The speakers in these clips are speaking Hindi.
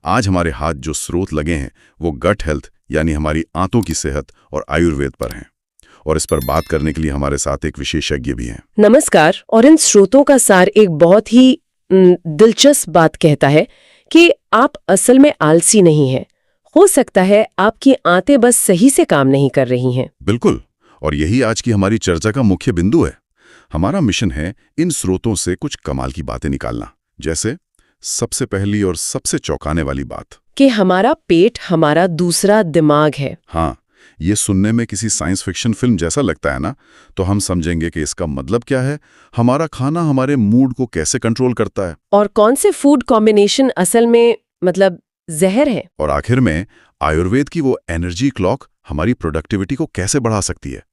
आज हमारे हाथ जो स्रोत लगे हैं वो गट हेल्थ यानी हमारी आंतों की सेहत और आयुर्वेद पर हैं। और इस पर बात करने के लिए हमारे साथ एक विशेषज्ञ भी हैं। नमस्कार। और इन स्रोतों का सार एक बहुत ही दिलचस्प बात कहता है कि आप असल में आलसी नहीं हैं। हो सकता है आपकी आंतें बस सही से काम नहीं कर रही हैं। बिल्कुल, और यही आज की हमारी चर्चा का मुख्य बिंदु है। हमारा मिशन है इन स्रोतों से कुछ कमाल की बातें निकालना। जैसे सबसे पहली और सबसे चौंकाने वाली बात कि हमारा पेट हमारा दूसरा दिमाग है। हाँ, ये सुनने में किसी साइंस फिक्शन फिल्म जैसा लगता है ना, तो हम समझेंगे कि इसका मतलब क्या है, हमारा खाना हमारे मूड को कैसे कंट्रोल करता है, और कौन से फूड कॉम्बिनेशन असल में मतलब जहर है। और आखिर में आयुर्वेद की वो एनर्जी क्लॉक हमारी प्रोडक्टिविटी को कैसे बढ़ा सकती है।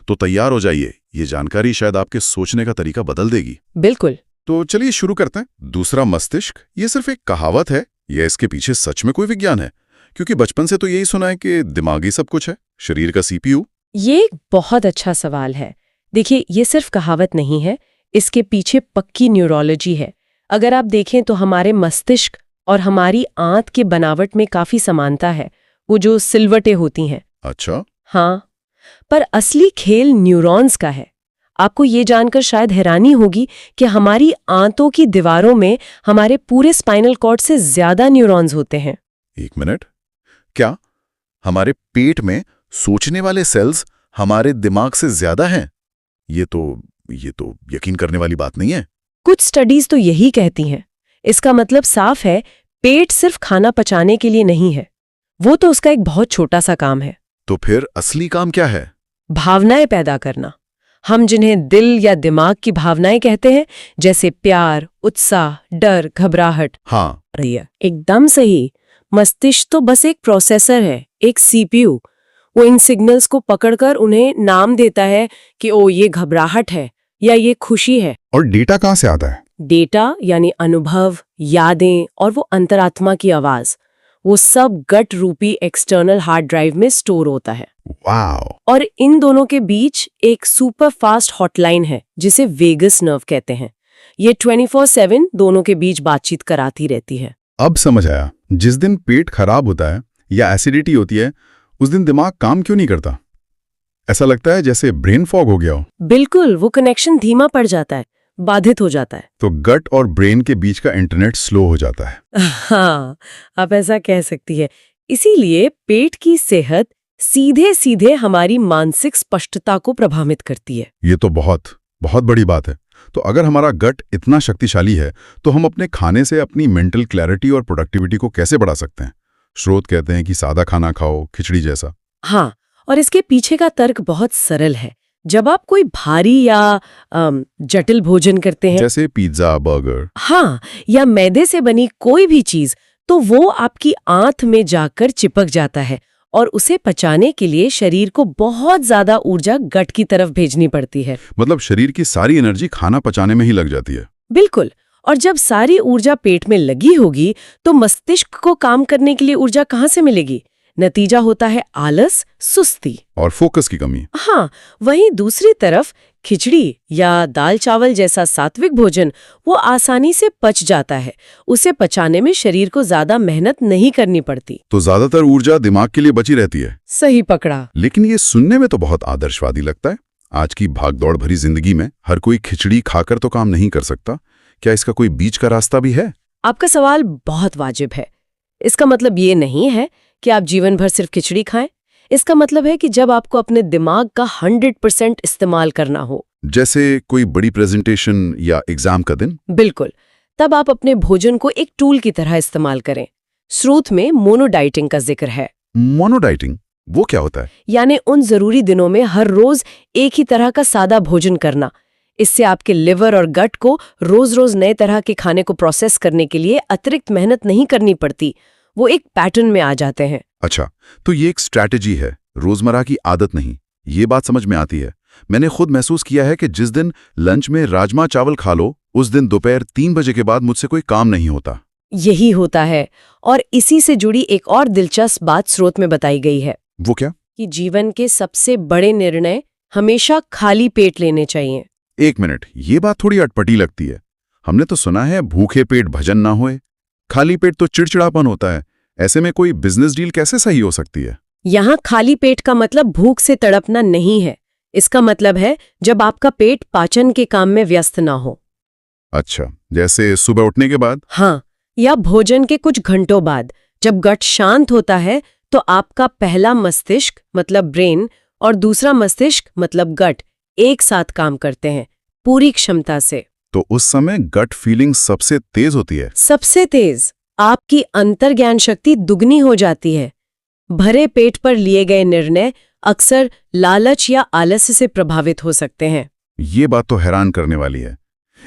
तो तैयार हो जाइए, ये जानकारी शायद आपके सोचने का तरीका बदल देगी। बिल्कुल। तो चलिए शुरू करते हैं। दूसरा मस्तिष्क ये सिर्फ एक कहावत है या इसके पीछे सच में कोई विज्ञान है? क्योंकि बचपन से तो यही सुना है कि दिमाग ही सब कुछ है, शरीर का सीपीयू। ये एक बहुत अच्छा सवाल है। देखिए, ये सिर्फ कहावत नहीं है, इसके पीछे पक्की न्यूरोलॉजी है। अगर आप देखें तो हमारे मस्तिष्क और हमारी आंत के बनावट में काफी समानता है, वो जो सिलवटें होती हैं। अच्छा। हाँ, पर असली खेल न्यूरॉन्स का है। आपको ये जानकर शायद हैरानी होगी कि हमारी आंतों की दीवारों में हमारे पूरे स्पाइनल कॉर्ड से ज्यादा न्यूरॉन्स होते हैं। एक मिनट, क्या हमारे पेट में सोचने वाले सेल्स हमारे दिमाग से ज्यादा हैं? ये तो यकीन करने वाली बात नहीं है। कुछ स्टडीज तो यही कहती हैं। इसका मतलब साफ है, पेट सिर्फ खाना पचाने के लिए नहीं है, वो तो उसका एक बहुत छोटा सा काम है। तो फिर असली काम क्या है? भावनाएं पैदा करना। हम जिन्हें दिल या दिमाग की भावनाएं कहते हैं, जैसे प्यार, उत्साह, डर, घबराहट। हाँ, एकदम सही। मस्तिष्क तो बस एक प्रोसेसर है, एक सीपीयू। वो इन सिग्नल्स को पकड़कर उन्हें नाम देता है कि ओ ये घबराहट है या ये खुशी है। और डेटा कहाँ से आता है? डेटा यानी अनुभव, यादें और वो अंतरात्मा की आवाज, वो सब गट रूपी एक्सटर्नल हार्ड ड्राइव में स्टोर होता है। वाओ! और इन दोनों के बीच एक सुपर फास्ट हॉटलाइन है जिसे वेगस नर्व कहते हैं। ये 24/7 दोनों के बीच बातचीत कराती रहती है। अब समझ आया, जिस दिन पेट खराब होता है या एसिडिटी होती है, उस दिन दिमाग काम क्यों नहीं करता? ऐसा लगता है जैसे ब्रेन फॉग हो गया हो। बिल्कुल, वो कनेक्शन धीमा पड़ जाता है, बाधित हो जाता है। तो गट और ब्रेन के बीच का इंटरनेट स्लो हो जाता है। हाँ, आप ऐसा कह सकती है। इसीलिए पेट की सेहत सीधे सीधे हमारी मानसिक स्पष्टता को प्रभावित करती है। ये तो बहुत बहुत बड़ी बात है। तो अगर हमारा गट इतना शक्तिशाली है, तो हम अपने खाने से अपनी मेंटल क्लैरिटी और प्रोडक्टिविटी को कैसे बढ़ा सकते हैं? स्रोत कहते हैं कि सादा खाना खाओ, खिचड़ी जैसा। हाँ, और इसके पीछे का तर्क बहुत सरल है। जब आप कोई भारी या जटिल भोजन करते हैं, जैसे पिज्जा, बर्गर, हाँ, या मैदे से बनी कोई भी चीज, तो वो आपकी आंत में जाकर चिपक जाता है और उसे पचाने के लिए शरीर को बहुत ज्यादा ऊर्जा गट की तरफ भेजनी पड़ती है। मतलब शरीर की सारी एनर्जी खाना पचाने में ही लग जाती है। बिल्कुल। और जब सारी ऊर्जा पेट में लगी होगी, तो मस्तिष्क को काम करने के लिए ऊर्जा कहाँ से मिलेगी? नतीजा होता है आलस, सुस्ती और फोकस की कमी। हाँ, वहीं दूसरी तरफ खिचड़ी या दाल चावल जैसा सात्विक भोजन वो आसानी से पच जाता है। उसे पचाने में शरीर को ज्यादा मेहनत नहीं करनी पड़ती। तो ज्यादातर ऊर्जा दिमाग के लिए बची रहती है। सही पकड़ा। लेकिन ये सुनने में तो बहुत आदर्शवादी लगता है। आज की भागदौड़ भरी जिंदगी में हर कोई खिचड़ी खाकर तो काम नहीं कर सकता। क्या इसका कोई बीच का रास्ता भी है? आपका सवाल बहुत वाजिब है। इसका मतलब ये नहीं है कि आप जीवन भर सिर्फ खिचड़ी खाएं। इसका मतलब है कि जब आपको अपने दिमाग का 100% इस्तेमाल करना हो, जैसे कोई बड़ी प्रेजेंटेशन या एग्जाम का दिन। बिल्कुल, तब आप अपने भोजन को एक टूल की तरह इस्तेमाल करें। स्रोत में मोनोडाइटिंग का जिक्र है। मोनोडाइटिंग वो क्या होता है? यानी उन जरूरी दिनों में हर रोज एक ही तरह का सादा भोजन करना। इससे आपके लिवर और गट को रोज रोज नए तरह के खाने को प्रोसेस करने के लिए अतिरिक्त मेहनत नहीं करनी पड़ती। वो एक पैटर्न में आ जाते हैं। अच्छा, तो ये एक स्ट्रैटेजी है, रोजमर्रा की आदत नहीं। ये बात समझ में आती है। मैंने खुद महसूस किया है कि जिस दिन लंच में राजमा चावल खा लो, उस दिन दोपहर 3 बजे के बाद मुझसे कोई काम नहीं होता। यही होता है। और इसी से जुड़ी एक और दिलचस्प बात स्रोत में बताई गई है। वो क्या? कि जीवन के सबसे बड़े निर्णय हमेशा खाली पेट लेने चाहिए। एक मिनट, ये बात थोड़ी अटपटी लगती है। हमने तो सुना है भूखे पेट भजन ना होए। खाली पेट तो चिड़चिड़ापन होता है। ऐसे में कोई बिजनेस डील कैसे सही हो सकती है? यहाँ खाली पेट का मतलब भूख से तड़पना नहीं है। इसका मतलब है जब आपका पेट पाचन के काम में व्यस्त ना हो। अच्छा, जैसे सुबह उठने के बाद? हाँ, या भोजन के कुछ घंटों बाद, जब गट शांत होता है तो आपका पहला मस्तिष्क मतलब ब्रेन और दूसरा मस्तिष्क मतलब गट एक साथ काम करते हैं पूरी क्षमता से। तो उस समय गट फीलिंग सबसे तेज होती है। सबसे तेज। आपकी अंतर्ज्ञान शक्ति दुगनी हो जाती है। भरे पेट पर लिए गए निर्णय अक्सर लालच या आलस्य से प्रभावित हो सकते हैं। ये बात तो हैरान करने वाली है।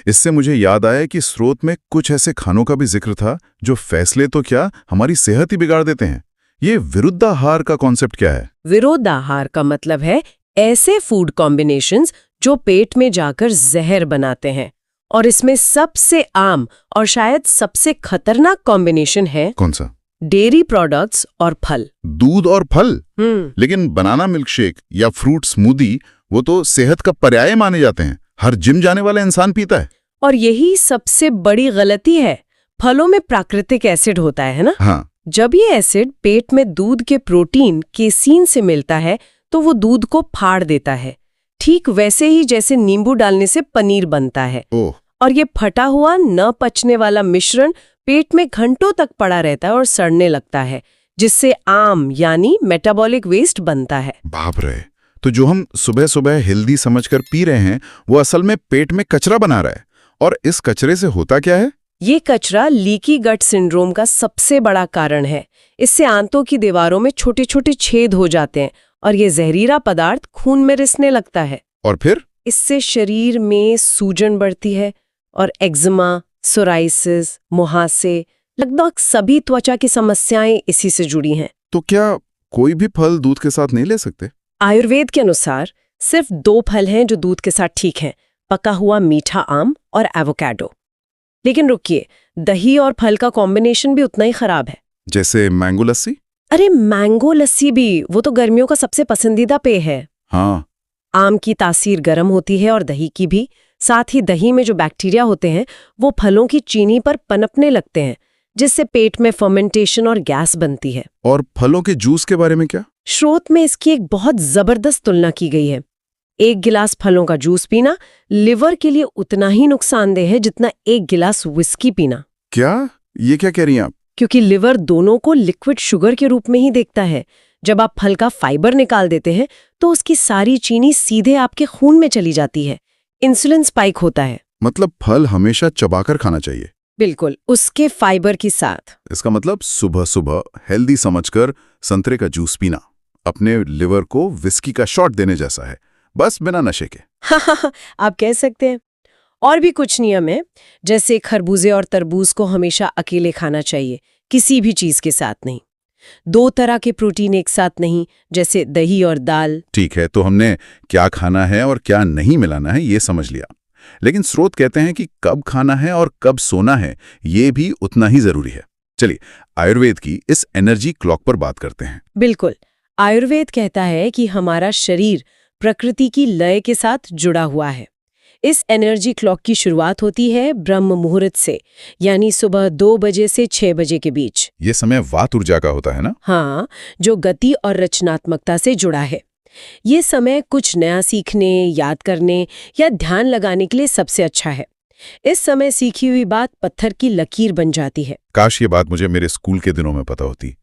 इससे मुझे याद आया कि स्रोत में कुछ ऐसे खानों का भी जिक्र था जो फैसले तो क्या हमारी सेहत ही बिगाड़ देते हैं। ये विरुद्धाहार का कॉन्सेप्ट क्या है? विरोधाहार का मतलब है ऐसे फूड कॉम्बिनेशंस जो पेट में जाकर जहर बनाते हैं। और इसमें सबसे आम और शायद सबसे खतरनाक कॉम्बिनेशन है कौन सा? डेयरी प्रोडक्ट्स और फल। दूध और फल? लेकिन बनाना मिल्कशेक या फ्रूट स्मूदी वो तो सेहत का पर्याय माने जाते हैं। हर जिम जाने वाला इंसान पीता है। और यही सबसे बड़ी गलती है। फलों में प्राकृतिक एसिड होता है ना? हाँ। जब ये एसिड पेट में दूध के प्रोटीन केसीन से मिलता है तो वो दूध को फाड़ देता है, ठीक वैसे ही जैसे नींबू डालने से पनीर बनता है। ओह। और ये फटा हुआ न पचने वाला मिश्रण पेट में घंटों तक पड़ा रहता है और सड़ने लगता है, जिससे आम यानी मेटाबॉलिक वेस्ट बनता है। बाप रे! तो जो हम सुबह सुबह हेल्दी समझकर पी रहे हैं वो असल में पेट में कचरा बना रहा है। और इस कचरे से होता क्या है? ये कचरा लीकी गट सिंड्रोम का सबसे बड़ा कारण है। इससे आंतों की दीवारों में छोटे छोटे छेद हो जाते हैं और ये जहरीला पदार्थ खून में रिसने लगता है। और फिर इससे शरीर में सूजन बढ़ती है और एक्जिमा, सोराइसिस, मुहासे, लगभग सभी त्वचा की समस्याएं इसी से जुड़ी हैं। तो क्या कोई भी फल दूध के साथ नहीं ले सकते? आयुर्वेद के अनुसार सिर्फ 2 फल हैं जो दूध के साथ ठीक हैं, पका हुआ मीठा आम और एवोकाडो। लेकिन रुकिए, दही और फल का कॉम्बिनेशन भी उतना ही खराब है। जैसे मैंगो लस्सी? अरे मैंगो लस्सी भी, वो तो गर्मियों का सबसे पसंदीदा पेय है। हाँ। आम की तासीर गर्म होती है और दही की भी। साथ ही दही में जो बैक्टीरिया होते हैं वो फलों की चीनी पर पनपने लगते हैं, जिससे पेट में फर्मेंटेशन और गैस बनती है। और फलों के जूस के बारे में क्या? स्रोत में इसकी एक बहुत जबरदस्त तुलना की गई है। 1 गिलास फलों का जूस पीना लिवर के लिए उतना ही नुकसानदेह है जितना 1 गिलास विस्की पीना। क्या? ये क्या कह रही हैं आप? क्योंकि लिवर दोनों को लिक्विड शुगर के रूप में ही देखता है। जब आप फल का फाइबर निकाल देते हैं तो उसकी सारी चीनी सीधे आपके खून में चली जाती है। इंसुलिन स्पाइक होता है। मतलब फल हमेशा चबाकर खाना चाहिए? बिल्कुल, उसके फाइबर के साथ। इसका मतलब सुबह सुबह हेल्दी समझकर संतरे का जूस पीना अपने लिवर को विस्की का शॉट देने जैसा है, बस बिना नशे के। हाँ, आप कह सकते हैं। और भी कुछ नियम है, जैसे खरबूजे और तरबूज को हमेशा अकेले खाना चाहिए, किसी भी चीज के साथ नहीं। 2 तरह के प्रोटीन एक साथ नहीं, जैसे दही और दाल। ठीक है, तो हमने क्या खाना है और क्या नहीं मिलाना है ये समझ लिया। लेकिन स्रोत कहते हैं कि कब खाना है और कब सोना है ये भी उतना ही जरूरी है। चलिए आयुर्वेद की इस एनर्जी क्लॉक पर बात करते हैं। बिल्कुल। आयुर्वेद कहता है कि हमारा शरीर प्रकृति की लय के साथ जुड़ा हुआ है। इस एनर्जी क्लॉक की शुरुआत होती है ब्रह्म मुहूर्त से, यानी सुबह 2 बजे से 6 बजे के बीच। ये समय वात ऊर्जा का होता है ना? हाँ, जो गति और रचनात्मकता से जुड़ा है। ये समय कुछ नया सीखने, याद करने या ध्यान लगाने के लिए सबसे अच्छा है। इस समय सीखी हुई बात पत्थर की लकीर बन जाती है। काश ये बात मुझे मेरे स्कूल के दिनों में पता होती।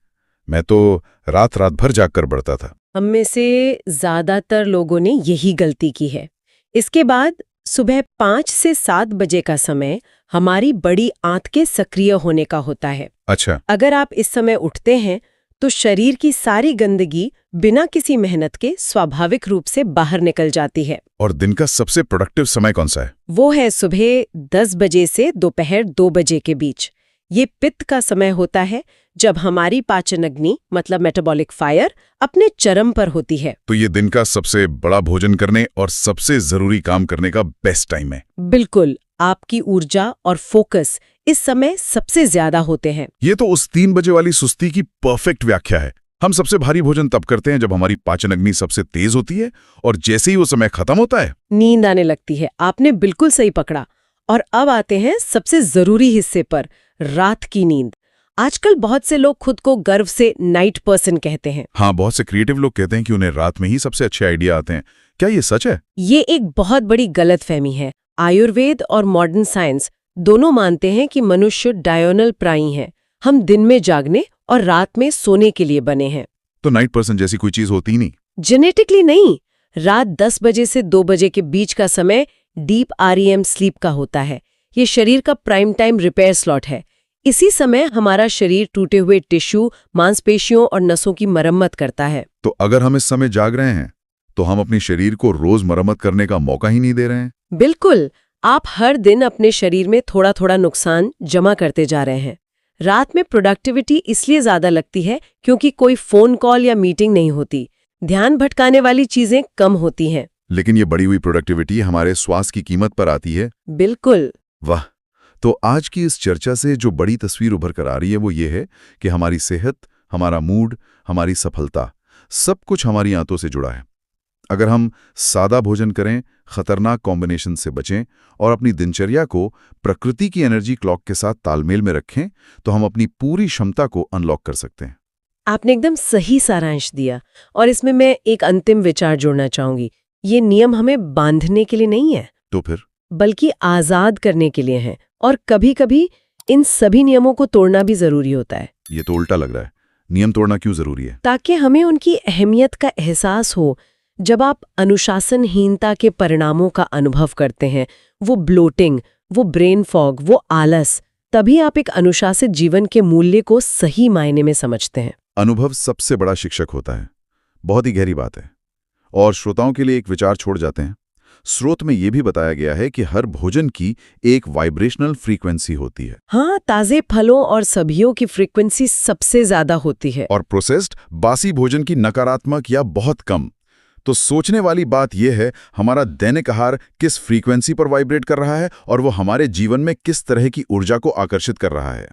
मैं तो रात भर जागकर पढ़ता था। हम में से ज्यादातर लोगों ने यही गलती की है। इसके बाद सुबह 5 से 7 बजे का समय हमारी बड़ी आंत के सक्रिय होने का होता है। अच्छा। अगर आप इस समय उठते हैं तो शरीर की सारी गंदगी बिना किसी मेहनत के स्वाभाविक रूप से बाहर निकल जाती है। और दिन का सबसे प्रोडक्टिव समय कौन सा है? वो है सुबह 10 बजे से दोपहर 2 बजे के बीच। ये पित्त का समय होता है जब हमारी पाचन अग्नि मतलब मेटाबॉलिक फायर अपने चरम पर होती है। तो ये दिन का सबसे बड़ा भोजन करने और सबसे जरूरी काम करने का बेस्ट टाइम है। बिल्कुल, आपकी ऊर्जा और फोकस इस समय सबसे ज्यादा होते हैं। ये तो उस 3 बजे वाली सुस्ती की परफेक्ट व्याख्या है। हम सबसे भारी भोजन तब करते हैं जब हमारी पाचन अग्नि सबसे तेज होती है और जैसे ही वो समय खत्म होता है नींद आने लगती है। आपने बिल्कुल सही पकड़ा। और अब आते हैं सबसे जरूरी हिस्से पर, रात की नींद। आजकल बहुत से लोग खुद को गर्व से नाइट पर्सन कहते हैं। हाँ, बहुत से क्रिएटिव लोग कहते हैं कि उन्हें रात में ही सबसे अच्छे आइडिया आते हैं। क्या ये सच है? ये एक बहुत बड़ी गलतफहमी है। आयुर्वेद और मॉडर्न साइंस दोनों मानते हैं कि मनुष्य डायोनल प्राणी है। हम दिन में जागने और रात में सोने के लिए बने हैं। तो नाइट पर्सन जैसी कोई चीज होती ही नहीं? जेनेटिकली नहीं। रात 10 बजे से 2 बजे के बीच का समय डीप REM स्लीप का होता है। ये शरीर का प्राइम टाइम रिपेयर स्लॉट है। इसी समय हमारा शरीर टूटे हुए टिश्यू, मांसपेशियों और नसों की मरम्मत करता है। तो अगर हम इस समय जाग रहे हैं तो हम अपने शरीर को रोज मरम्मत करने का मौका ही नहीं दे रहे हैं। बिल्कुल, आप हर दिन अपने शरीर में थोड़ा थोड़ा नुकसान जमा करते जा रहे हैं। रात में प्रोडक्टिविटी इसलिए ज्यादा लगती है क्योंकि कोई फोन कॉल या मीटिंग नहीं होती, ध्यान भटकाने वाली चीजें कम होती हैं। लेकिन ये बढ़ी हुई प्रोडक्टिविटी हमारे स्वास्थ्य की कीमत पर आती है। बिल्कुल। वाह! तो आज की इस चर्चा से जो बड़ी तस्वीर उभर कर आ रही है वो ये है कि हमारी सेहत, हमारा मूड, हमारी सफलता, सब कुछ हमारी आंतों से जुड़ा है। अगर हम सादा भोजन करें, खतरनाक कॉम्बिनेशन से बचें और अपनी दिनचर्या को प्रकृति की एनर्जी क्लॉक के साथ तालमेल में रखें तो हम अपनी पूरी क्षमता को अनलॉक कर सकते हैं। आपने एकदम सही सारांश दिया और इसमें मैं एक अंतिम विचार जोड़ना चाहूंगी। ये नियम हमें बांधने के लिए नहीं है, तो फिर बल्कि आजाद करने के लिए हैं। और कभी-कभी इन सभी नियमों को तोड़ना भी जरूरी होता है। ये तो उल्टा लग रहा है। नियम तोड़ना क्यों जरूरी है? ताकि हमें उनकी अहमियत का एहसास हो। जब आप अनुशासनहीनता के परिणामों का अनुभव करते हैं, वो ब्लोटिंग, वो ब्रेन फॉग, वो आलस, तभी आप एक अनुशासित जीवन के मूल्य को सही मायने में समझते हैं। अनुभव सबसे बड़ा शिक्षक होता है। बहुत ही गहरी बात है। और श्रोताओं के लिए एक विचार छोड़ जाते हैं। स्रोत में यह भी बताया गया है कि हर भोजन की एक वाइब्रेशनल फ्रीक्वेंसी होती है। हाँ, ताजे फलों और सब्जियों की फ्रीक्वेंसी सबसे ज्यादा होती है और प्रोसेस्ड बासी भोजन की नकारात्मक या बहुत कम। तो सोचने वाली बात यह है, हमारा दैनिक आहार किस फ्रीक्वेंसी पर वाइब्रेट कर रहा है और वो हमारे जीवन में किस तरह की ऊर्जा को आकर्षित कर रहा है।